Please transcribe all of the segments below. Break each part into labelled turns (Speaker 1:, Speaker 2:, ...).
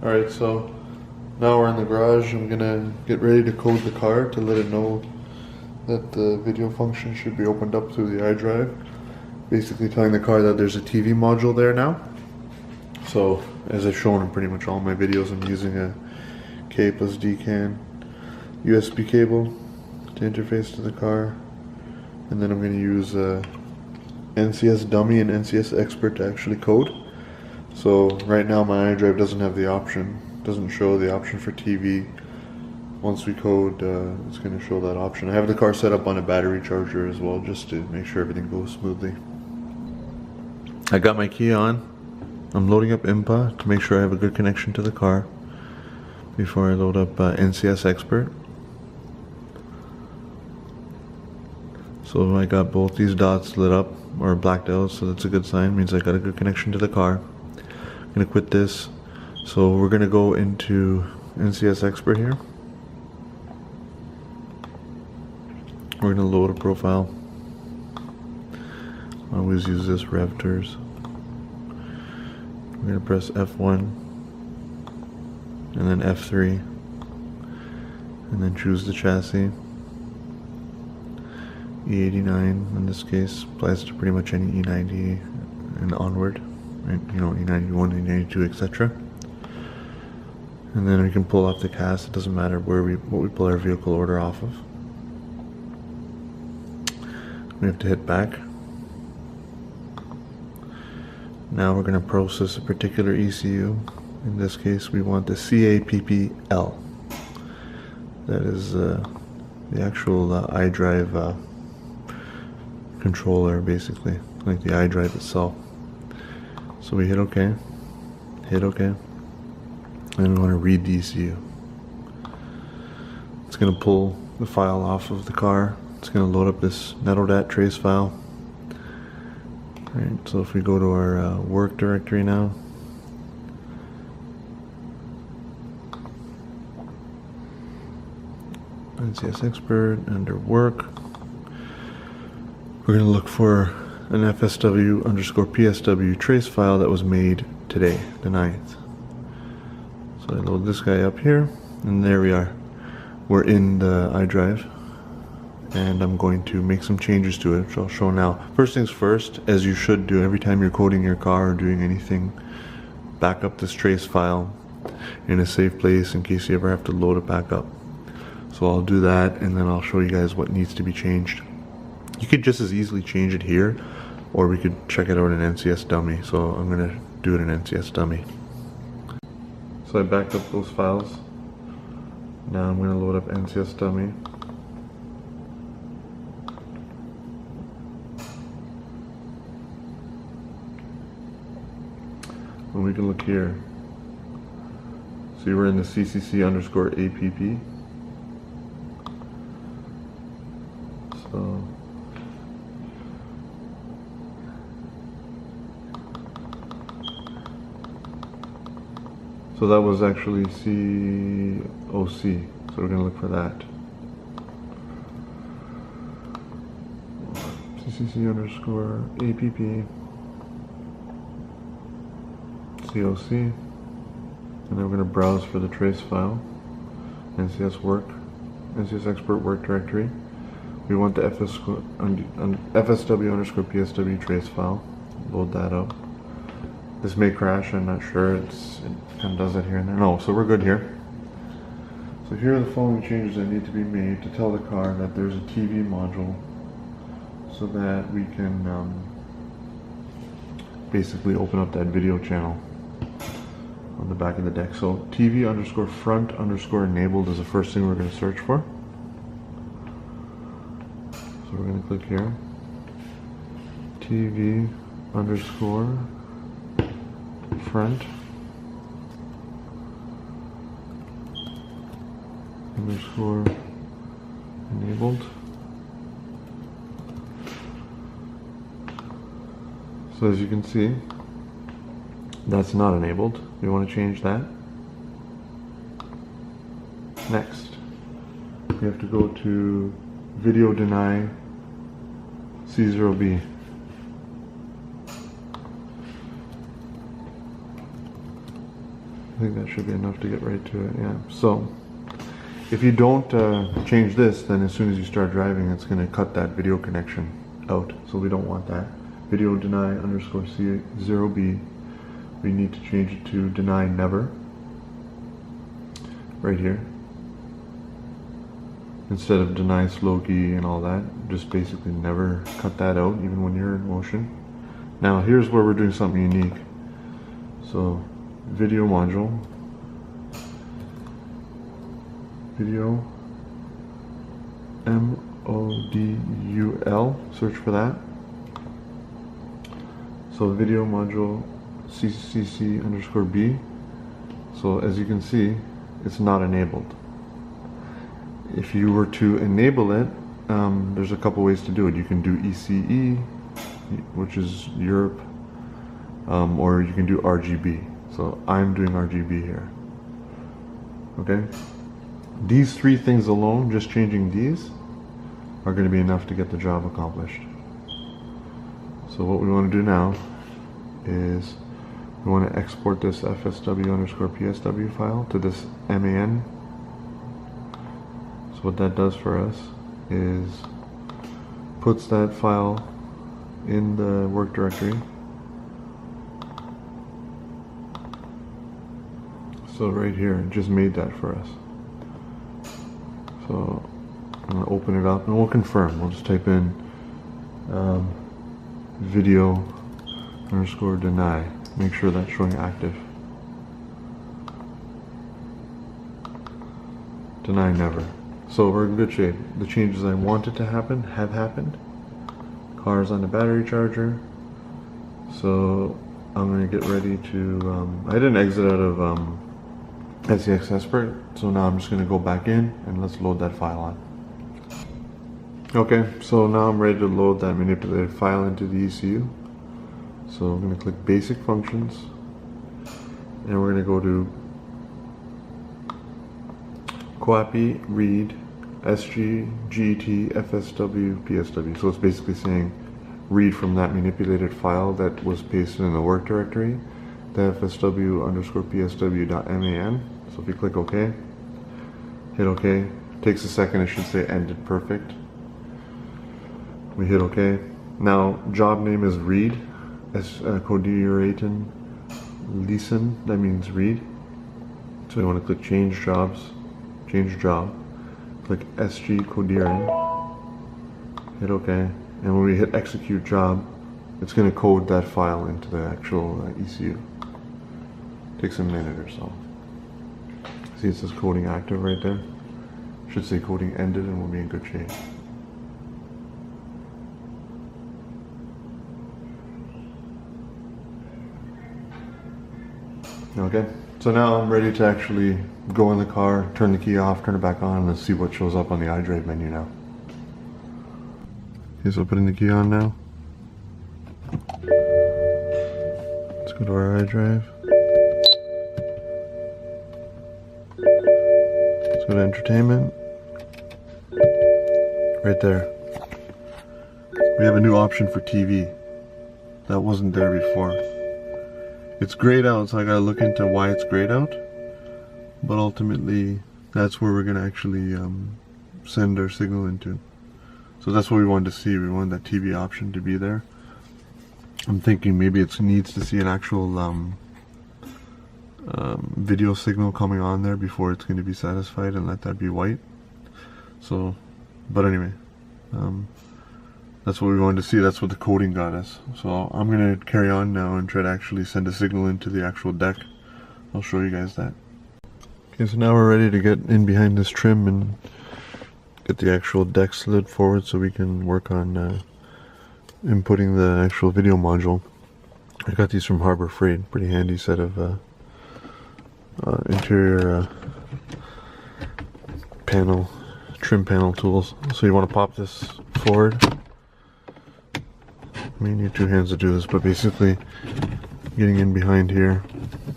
Speaker 1: Alright, so now we're in the garage. I'm gonna get ready to code the car to let it know that the video function should be opened up through the Idrive. Basically telling the car that there's a TV module there now. So as I've shown in pretty much all my videos, I'm using a K plus D CAN USB cable to interface to the car. And then I'm going to use NCS Dummy and NCS Expert to actually code. So right now my iDrive doesn't have the option, doesn't show the option for TV. Once we code, it's going to show that option. I have the car set up on a battery charger as well, just to make sure everything goes smoothly. I got my key on. I'm loading up IMPA to make sure I have a good connection to the car before I load up NCS Expert. So I got both these dots lit up or blacked out, so that's a good sign. Means I got a good connection to the car. I'm gonna quit this. So we're gonna go into NCS Expert here. We're gonna load a profile. I always use this RevTers. We're gonna press F1 and then F3 and then choose the chassis. E89 in this case applies to pretty much any E90 and onward, right? You know, E91, E92, etc. And then we can pull off the cast. It doesn't matter what we pull our vehicle order off of. We have to hit back. Now we're going to process a particular ECU. In this case, we want the CAPPL. That is the actual iDrive controller, basically, like the iDrive itself. So we hit OK, and we want to read the ECU. It's going to pull the file off of the car. It's going to load up this NetOdat trace file. Right, so if we go to our work directory now, NCS Expert, under work, we're going to look for an FSW_PSW trace file that was made today, the 9th. So I load this guy up here, and there we are. We're in the iDrive. And I'm going to make some changes to it, which I'll show now. First things first, as you should do every time you're coding your car or doing anything, back up this trace file in a safe place in case you ever have to load it back up. So I'll do that, and then I'll show you guys what needs to be changed. You could just as easily change it here, or we could check it out in NCS Dummy. So I'm going to do it in NCS Dummy. So I backed up those files. Now I'm going to load up NCS Dummy. And we can look here. See, we're in the CCC_APP. So that was actually COC. So we're gonna look for that. CCC_APP. COC, and then we're going to browse for the trace file, NCS Expert work directory. We want the FSW_PSW trace file. Load that up. This may crash, I'm not sure. It kind of does it here and there. No, so we're good here. So here are the following changes that need to be made to tell the car that there's a TV module, so that we can basically open up that video channel on the back of the deck. So TV_front_enabled is the first thing we're going to search for. So we're going to click here. TV_front_enabled. So as you can see, that's not enabled. We want to change that. Next, we have to go to video deny C0B. think that should be enough to get right to it. Yeah. So if you don't change this, then as soon as you start driving, it's going to cut that video connection out. So we don't want that. Video deny underscore C0B. We need to change it to deny never. Right here. Instead of deny slowkey and all that, just basically never cut that out, even when you're in motion. Now here's where we're doing something unique. So video module, video modul, search for that. So video module CCC underscore B. So as you can see, it's not enabled. If you were to enable it, there's a couple ways to do it. You can do ECE, which is Europe, or you can do RGB. So I'm doing RGB here. Okay? These three things alone, just changing these, are going to be enough to get the job accomplished. So what we want to do now is we want to export this FSW underscore PSW file to this MAN. So what that does for us is puts that file in the work directory. So right here, it just made that for us. So I'm going to open it up and we'll confirm. We'll just type in video underscore deny. Make sure that's showing active. Deny never. So we're in good shape. The changes I wanted to happen have happened. Car's on the battery charger. So I'm going to get ready to, I didn't exit out of SEX Expert, so now I'm just going to go back in and let's load that file on. Okay, so now I'm ready to load that manipulated file into the ECU. So I'm going to click Basic Functions, and we're going to go to QAPI read SG GT FSW PSW. So it's basically saying read from that manipulated file that was pasted in the work directory, the FSW underscore PSW.MAN. So if you click OK, hit OK. It takes a second, it should say ended perfect. We hit OK. Now job name is read. Codiraten listen, that means read. So you want to click change jobs, change job, click SG Codiran, hit OK, and when we hit execute job, it's going to code that file into the actual ECU. Takes a minute or so. See, it says coding active right there. Should say coding ended, and we'll be in good shape. Okay, so now I'm ready to actually go in the car, turn the key off, turn it back on, and see what shows up on the Idrive menu now. Okay, so putting the key on now. Let's go to our Idrive. Let's go to entertainment. Right there. We have a new option for TV. That wasn't there before. It's grayed out, so I gotta look into why it's grayed out. But ultimately, that's where we're gonna actually send our signal into. So that's what we wanted to see. We wanted that TV option to be there. I'm thinking maybe it needs to see an actual video signal coming on there before it's going to be satisfied, and let that be white. So, but anyway, that's what we wanted to see. That's what the coding got us. So I'm going to carry on now and try to actually send a signal into the actual deck. I'll show you guys that. Okay, so now we're ready to get in behind this trim and get the actual deck slid forward so we can work on inputting the actual video module. I got these from Harbor Freight. Pretty handy set of interior trim panel tools. So you want to pop this forward. I mean, you need two hands to do this, but basically getting in behind here,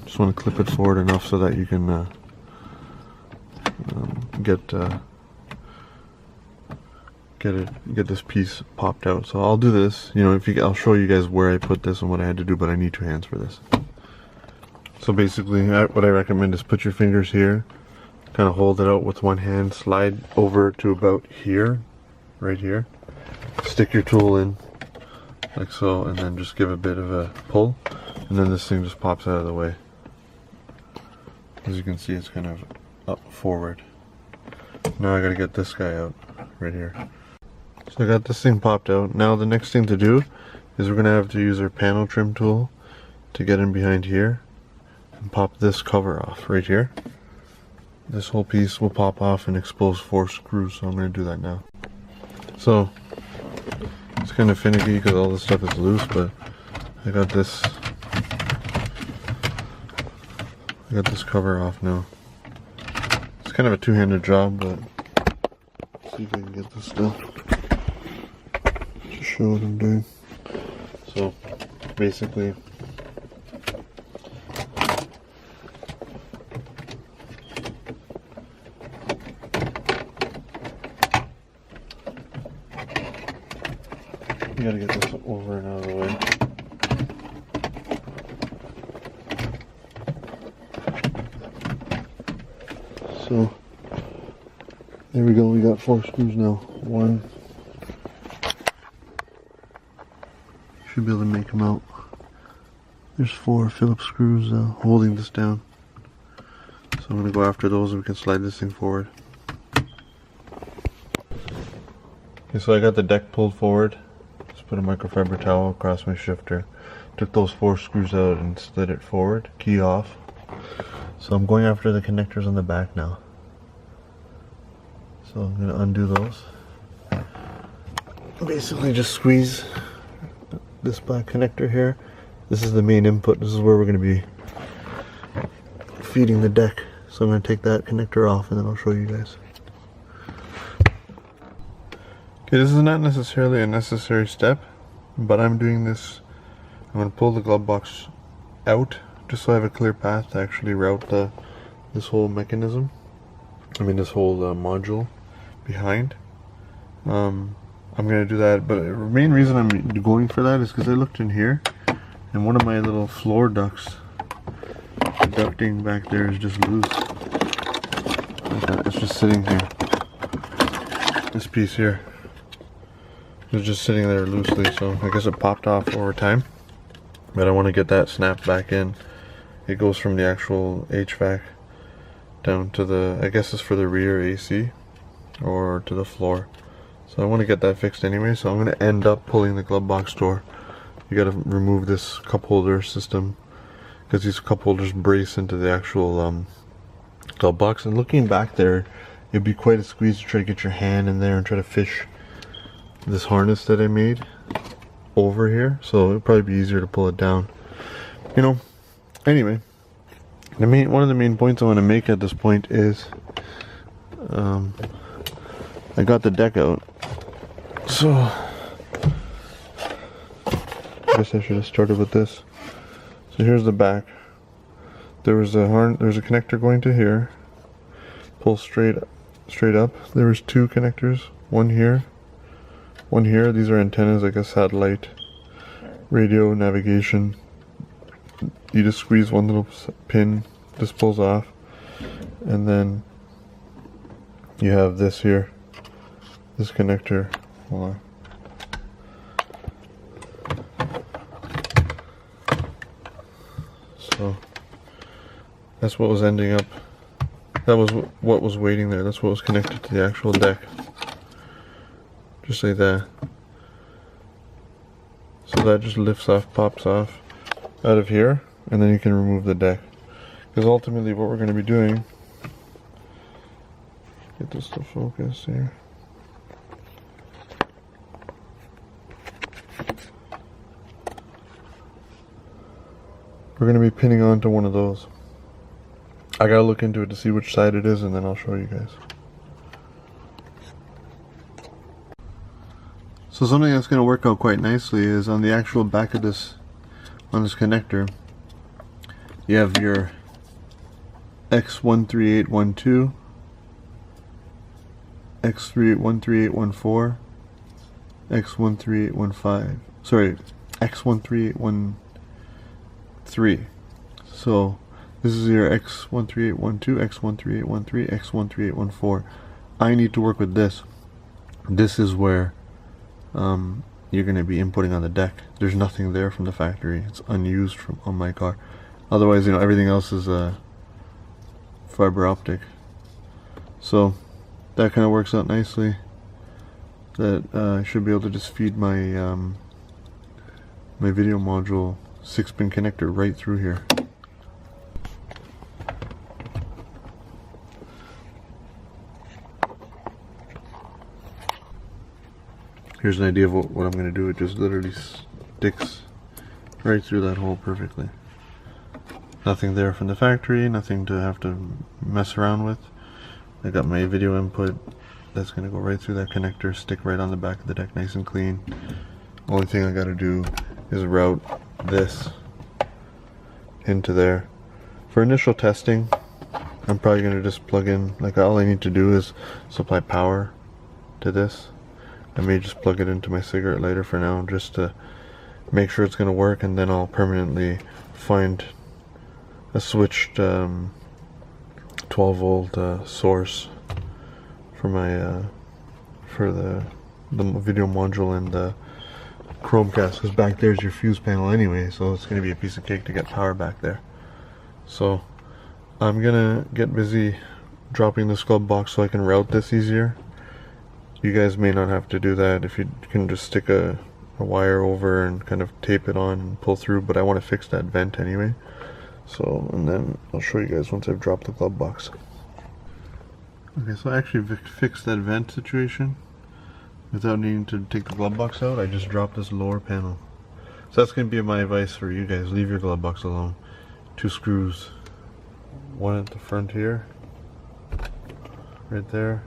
Speaker 1: just want to clip it forward enough so that you can get this piece popped out. So I'll do this, you know, I'll show you guys where I put this and what I had to do, but I need two hands for this. So basically what I recommend is put your fingers here, kind of hold it out with one hand, slide over to about here, right here, stick your tool in like so, and then just give a bit of a pull, and then this thing just pops out of the way. As you can see, it's kind of up forward. Now I gotta get this guy out right here. So I got this thing popped out. Now the next thing to do is we're gonna have to use our panel trim tool to get in behind here and pop this cover off right here. This whole piece will pop off and expose 4 screws, so I'm gonna do that now. So it's kind of finicky because all this stuff is loose, but I got this cover off now. It's kind of a two-handed job, but let's see if I can get this done. Just show what I'm doing. So basically, you gotta get this over and out of the way. So there we go, we got 4 screws now. 1. Should be able to make them out. There's 4 Phillips screws holding this down. So I'm going to go after those and we can slide this thing forward. Okay, so I got the deck pulled forward. Just put a microfiber towel across my shifter. Took those 4 screws out and slid it forward, key off. So I'm going after the connectors on the back now. So I'm going to undo those. Basically just squeeze this black connector here. This is the main input. This is where we're going to be feeding the deck. So I'm going to take that connector off and then I'll show you guys. Okay, this is not necessarily a necessary step, but I'm doing this. I'm going to pull the glove box out just so I have a clear path to actually route this whole mechanism. This whole module behind. I'm going to do that, but the main reason I'm going for that is because I looked in here and one of my little floor ducts, the ducting back there is just loose. It's just sitting here. This piece here is just sitting there loosely, so I guess it popped off over time. But I want to get that snapped back in. It goes from the actual HVAC down to the, I guess it's for the rear AC, or to the floor. So I want to get that fixed anyway, so I'm going to end up pulling the glove box door. You got to remove this cup holder system because these cup holders brace into the actual glove box. And looking back there, it'd be quite a squeeze to try to get your hand in there and try to fish this harness that I made over here. So it'd probably be easier to pull it down. You know, anyway, one of the main points I want to make at this point is I got the deck out. So I guess I should have started with this. So here's the back. There's a connector going to here. Pull straight up. There was 2 connectors. One here. One here. These are antennas, like a satellite, radio, navigation. You just squeeze one little pin. This pulls off, and then you have this here. This connector. Hold on. So that's what was ending up. That was what was waiting there. That's what was connected to the actual deck. Just like that. So that just lifts off, pops off out of here, and then you can remove the deck. Because ultimately what we're going to be doing, get this to focus here. We're going to be pinning onto one of those. I gotta look into it to see which side it is, and then I'll show you guys. So something that's going to work out quite nicely is on the actual back of this, on this connector, you have your X13812, X13814, X13815. Sorry, X13813. So This is your X13812, X13813, X13814. I need to work with this. This is where you're going to be inputting on the deck. There's nothing there from the factory. It's unused on my car. Otherwise, everything else is fiber optic. So that kind of works out nicely. That I should be able to just feed my my video module 6-pin connector right through here. Here's an idea of what I'm going to do. It just literally sticks right through that hole perfectly. Nothing there from the factory, nothing to have to mess around with. I got my video input. That's going to go right through that connector, stick right on the back of the deck nice and clean. Only thing I got to do is route this into there. For initial testing, I'm probably going to just plug in, like all I need to do is supply power to this. I may just plug it into my cigarette lighter for now, just to make sure it's going to work, and then I'll permanently find a switched 12-volt source for my for the video module and the Chromecast, because back there's your fuse panel anyway, so it's going to be a piece of cake to get power back there. So I'm gonna get busy dropping this glove box so I can route this easier. You guys may not have to do that if you can just stick a wire over and kind of tape it on and pull through, but I want to fix that vent anyway. So, and then I'll show you guys once I've dropped the glove box. Okay, so I actually fixed that vent situation without needing to take the glove box out. I just dropped this lower panel. So that's going to be my advice for you guys. Leave your glove box alone. 2 screws. One at the front here, right there,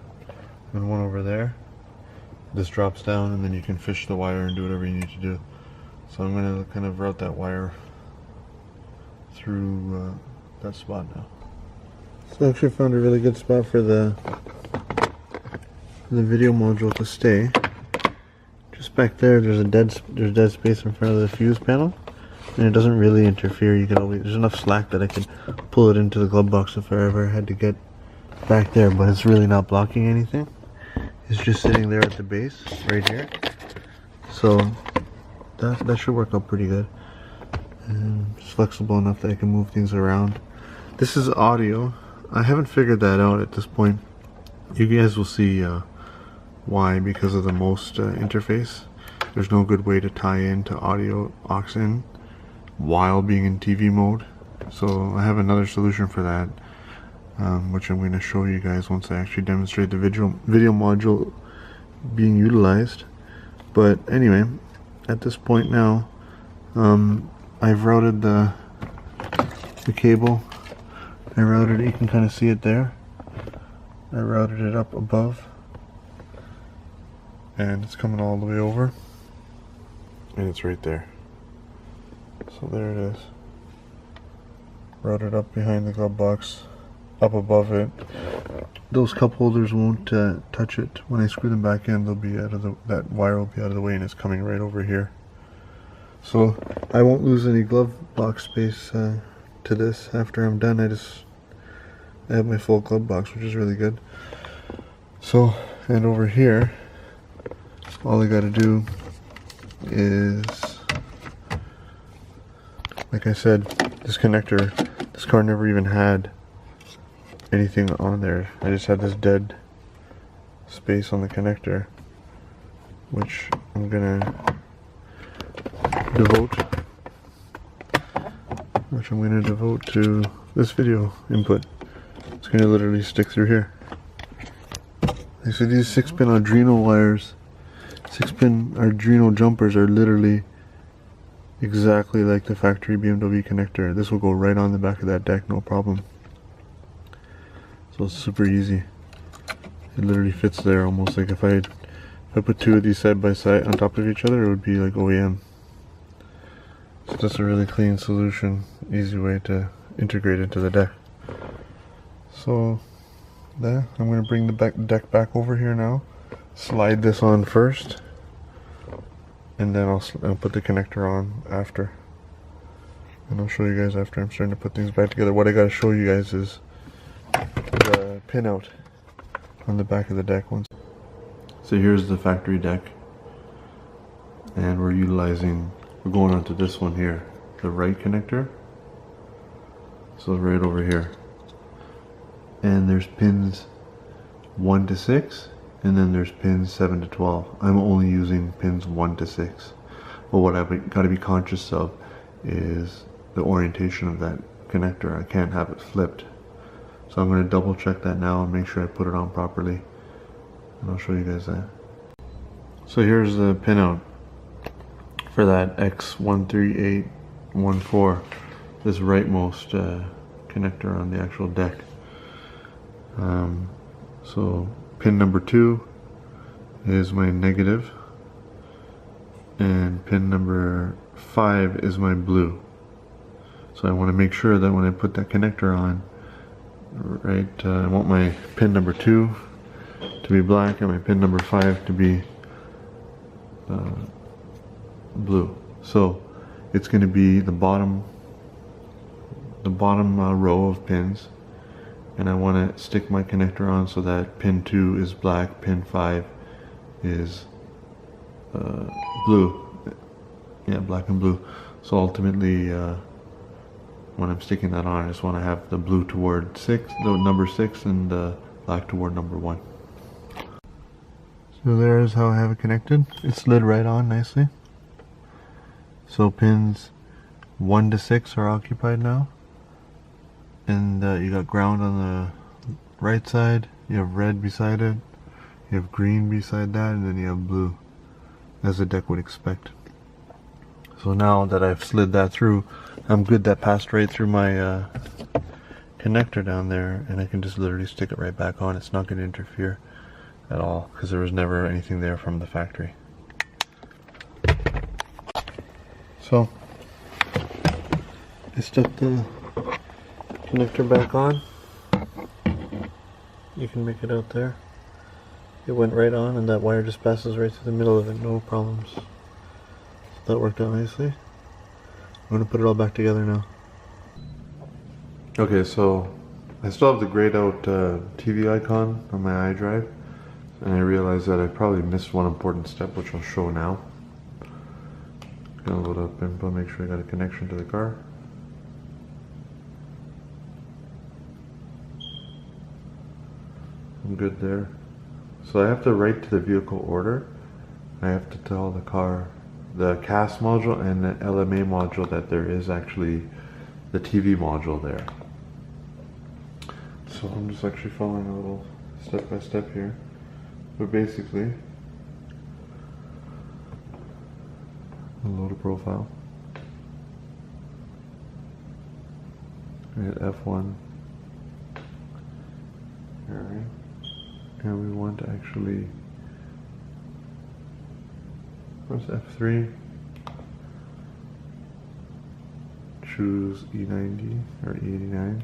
Speaker 1: and one over there. This drops down and then you can fish the wire and do whatever you need to do. So I'm going to kind of route that wire through that spot now. So I actually found a really good spot for the video module to stay. Just back there, there's dead space in front of the fuse panel, and it doesn't really interfere. You can always, there's enough slack that I can pull it into the glove box if I ever had to get back there, but it's really not blocking anything. It's just sitting there at the base right here, so that should work out pretty good. And it's flexible enough that I can move things around. This is audio. I haven't figured that out at this point. You guys will see why, because of the most interface. There's no good way to tie into audio aux in while being in TV mode. So I have another solution for that, which I'm going to show you guys once I actually demonstrate the video module being utilized. But anyway, at this point now, I've routed the cable. I routed it, you can kind of see it there. I routed it up above, and it's coming all the way over, and it's right there. So there it is. Routed up behind the glove box, up above it. Those cup holders won't touch it. When I screw them back in, they'll be out of that wire will be out of the way, and it's coming right over here. So I won't lose any glove box space to this after I'm done. I have my full glove box, which is really good. So, and over here, all I gotta do is, like I said, this connector, this car never even had anything on there. I just had this dead space on the connector, which I'm gonna devote to this video input. It's going to literally stick through here. So these 6-pin Arduino wires, 6-pin Arduino jumpers are literally exactly like the factory BMW connector. This will go right on the back of that deck, no problem. So it's super easy. It literally fits there, almost like if I put 2 of these side by side on top of each other, it would be like OEM. So that's a really clean solution, easy way to integrate into the deck. So there, I'm going to bring the deck back over here now, slide this on first, and then I'll put the connector on after. and I'll show you guys after I'm starting to put things back together. What I gotta show you guys is the pinout on the back of the deck. So here's the factory deck, and we're going onto this one here, the right connector. So right over here, and there's pins 1 to 6, and then there's pins 7 to 12. I'm only using pins 1 to 6, but what I've got to be conscious of is the orientation of that connector. I can't have it flipped, so I'm going to double check that now and make sure I put it on properly, and I'll show you guys that. So here's the pinout for that X13814, this rightmost connector on the actual deck. So pin number 2 is my negative, and pin number 5 is my blue. So I want to make sure that when I put that connector on, right, I want my pin number 2 to be black and my pin number 5 to be blue. So it's going to be the bottom row of pins, and I want to stick my connector on so that pin 2 is black, pin 5 is blue. Yeah, black and blue. So ultimately, when I'm sticking that on, I just want to have the blue toward number 6, and the black toward number 1. So there's how I have it connected. It slid right on nicely. So pins 1 to 6 are occupied now. And you got ground on the right side, you have red beside it, you have green beside that, and then you have blue, as the deck would expect. So now that I've slid that through, I'm good. That passed right through my connector down there, and I can just literally stick it right back on. It's not going to interfere at all, because there was never anything there from the factory. So I stuck the connector back on. You can make it out there. It went right on, and that wire just passes right through the middle of it, no problems. So that worked out nicely. I'm going to put it all back together now. Okay, so I still have the grayed out TV icon on my iDrive, and I realized that I probably missed one important step, which I'll show now. Gonna load up info, make sure I got a connection to the car. I'm good there. So I have to write to the vehicle order. I have to tell the car, the CAS module and the LMA module, that there is actually the TV module there. So I'm just actually following a little step by step here. But basically, load a profile. Hit F1. Alright. And we want to actually press F3. Choose E90 or E89.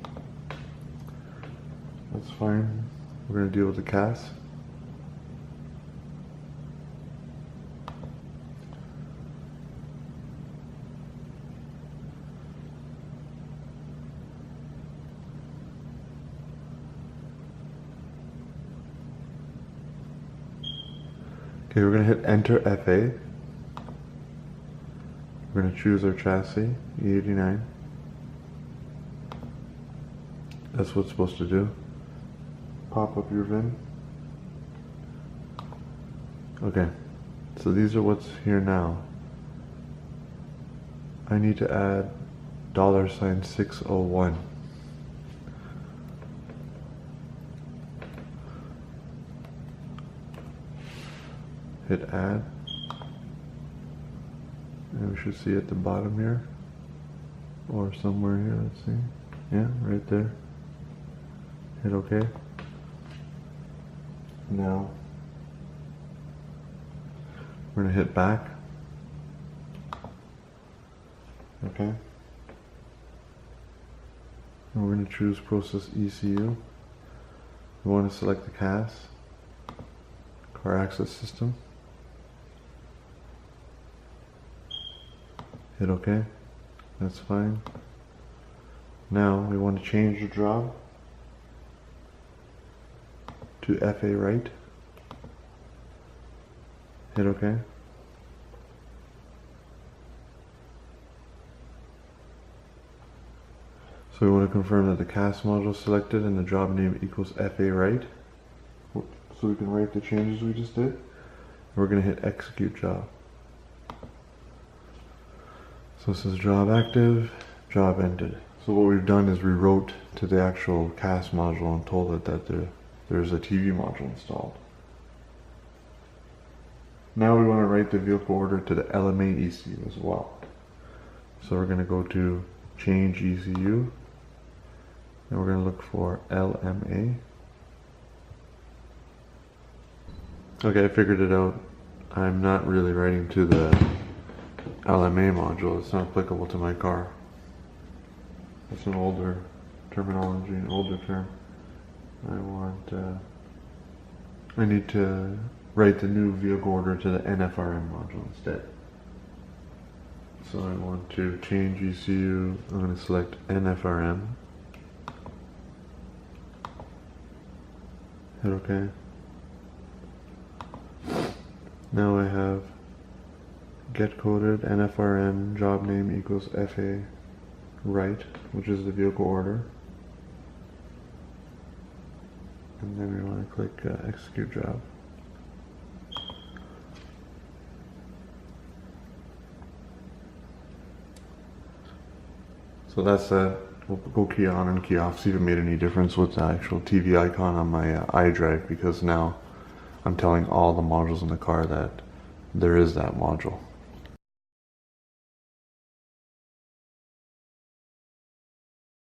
Speaker 1: That's fine. We're going to deal with the CAS. Okay, we're going to hit Enter FA. We're going to choose our chassis, E89. That's what's supposed to do. Pop up your VIN. Okay, so these are what's here now. I need to add $601. Hit add, and we should see at the bottom here, or somewhere here, let's see. Yeah, right there. Hit OK. Now we're going to hit back. Okay. And we're going to choose process ECU. We want to select the CAS, car access system. Hit OK. That's fine. Now we want to change the job to FA right. Hit OK. So we want to confirm that the cast module selected and the job name equals FA right. So we can write the changes we just did. We're going to hit execute job. So this is job active, job ended. So what we've done is we wrote to the actual cast module and told it that there's a TV module installed. Now we want to write the vehicle order to the LMA ECU as well. So we're going to go to change ECU and we're going to look for LMA. Okay, I figured it out. I'm not really writing to the LMA module. It's not applicable to my car. It's an older terminology, an older term. I need to write the new vehicle order to the NFRM module instead. So I want to change ECU. I'm going to select NFRM. Hit OK. Now I have get coded NFRM job name equals FA right, which is the vehicle order. And then we want to click execute job. So that's that. We'll go key on and key off, see if it made any difference with the actual TV icon on my iDrive, because now I'm telling all the modules in the car that there is that module.